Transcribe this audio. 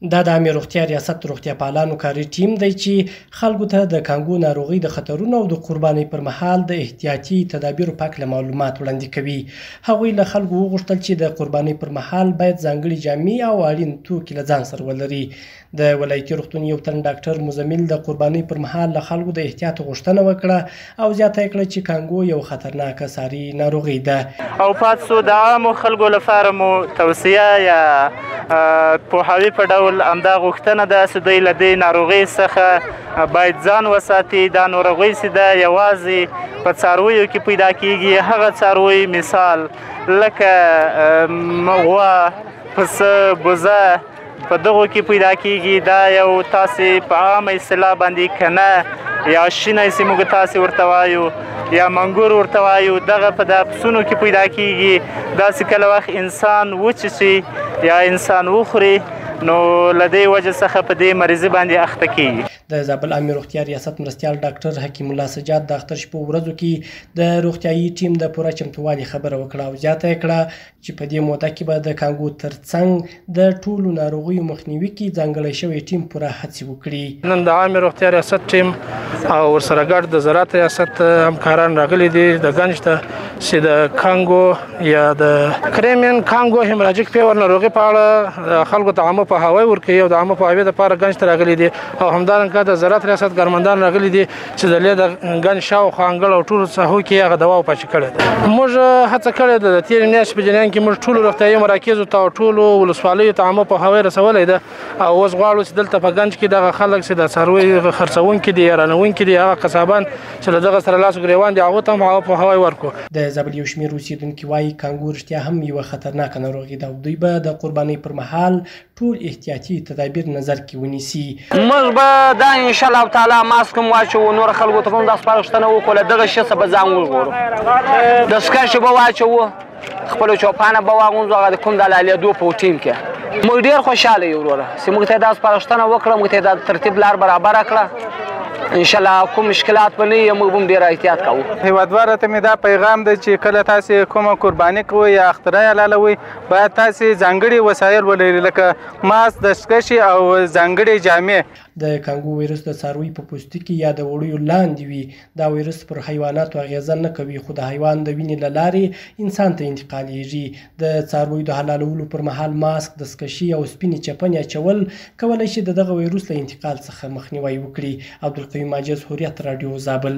دا د عامې روغتیا ریاست روغتیا پالانو کاري ټیم دی چې خلکو ته د کانګو ناروغۍ د خطرونو او د قربانۍ پر مهال د احتیاطي تدابیرو په هکله معلومات وړاندې کوي. هغوی له خلکو وغوښتل چې د قربانۍ پر مهال باید ځانګړي جامې او اړین توکي له ځان سره ولري. د ولایتي روغتون یو تن ډاکټر مزمل د قربانۍ پر مهال له خلکو د احتیاط غوښتنه وکړه او زیاته یې کړه چې کانګو یو خطرناکه ساري ناروغي ده او پاتې د عامو خلکو لپاره مو توصیه یا پوهاوي په ډول همدا غوښتنه ده چې دوی له دې ناروغۍ څخه باید ځان وساتي. دا ناروغۍ چې ده یوازې په څارویو کې پیدا کیږي. هغه څاروي مثال لکه غوا، پسه، بوزه په دغو کې پیدا کیږي. دا یو تاسې په عامه اصطلاح باندې کنه یا شینی چې موږ تاسې ورته وایو یا منګور ورته وایو، دغه په د پسونو کې پیدا کیږي. داسې کله وخت انسان وچشي یا انسان وخوري نو له دې وجه څخه په دې مریضي باندې اخته کیږي. د زابل عامې روغتیا ریاست مرستیال ډاکټر حکیم الله سجاد د اختر شپو ورځو کې د روغتیايي ټیم د پوره چمتووالي خبره وکړه او زیاته یې کړه چې په دې موده کې به د کانګو ترڅنګ د ټولو ناروغیو مخنیوي کې ځانګړی شوی ټیم پوره هڅې وکړي. نن د عامې روغتیا ریاست ټیم او ورسره ګډ د زراعت ریاست همکاران راغلي دي د ګنج ته چې د کانګو یا د کریمین کانګو هیمراجیک فیور ناروغي په اړه خلکو ته عامه پوهاوی ورکوي او د عامه پوهاوي لپاره ګنج ته راغلي دي او همدارنګه د زراعت ریاست ګرمندان راغلي دي چې د لید ګنج شاوخوا انګړ او ټولو ساحو کې هغه دوا پاشي کړې ده. موږ هڅه کړې ده د تېرې میاشتې په جریان کې موږ ټولو روغتیايي مراکزو ته او ټولو ولسوالیو ته عامه پوهاوی رسولی ده او اوس غواړو چې دلته په ګنج کې دغه خلک چې د څارویو خرڅوونکي دي یا رانوونکي دي هغه قصابان چې له دغه سره لاس ګرېوان دي هغو ته هم هغه پوهاوی ورکړو. د زابل یو شمېر اوسېدونکي وایي کانګو رښتیا هم یوه خطرناکه ناروغي ده او دوی به د قربانۍ پر مهال ټول احتیاطي تدابیر نظر کې ونیسي. موږ به دا انشاءالله تعالی ماسک هم واچوو، نور خلکو ته هم دا سپارښتنه وکړو له دغه شي څخه به ځان وژغورو. دستکشې به واچوو، خپلو چوپانه به واغوندو، هغه د کوم د حلالېدو په ټیم کې موږ ډېر خوشحاله یو وروره چې موږ ته یې دا سپارښتنه وکړه، موږ ته یې دا ترتیب لار برابره کړه. انشاءالله کوم مشکلات به نه وي، موږ به هم ډېر احتیاط کوو. هیوادوالو ته مې دا پیغام دی چې کله تاسې کومه قرباني کوئ یا اختراع حلالوئ باید تاسې ځانګړي وسایل ولرئ لکه ماسک، دستکشې او ځانګړې جامې. د کانګو ویروس د څاروي په پوستکي یا د وړیو لاندې وي. دا ویروس پر حیواناتو اغیزه نه کوي خو د حیوان د وینې له لارې انسان ته انتقالیږي. د څارویو د حلالولو پر مهال ماسک، دستکشي او سپینې چپنې اچول کولی شي د دغه ویروس له انتقال څخه مخنیوی وکړي. عبدالقیوم ماجز، هوریت راډیو، زابل.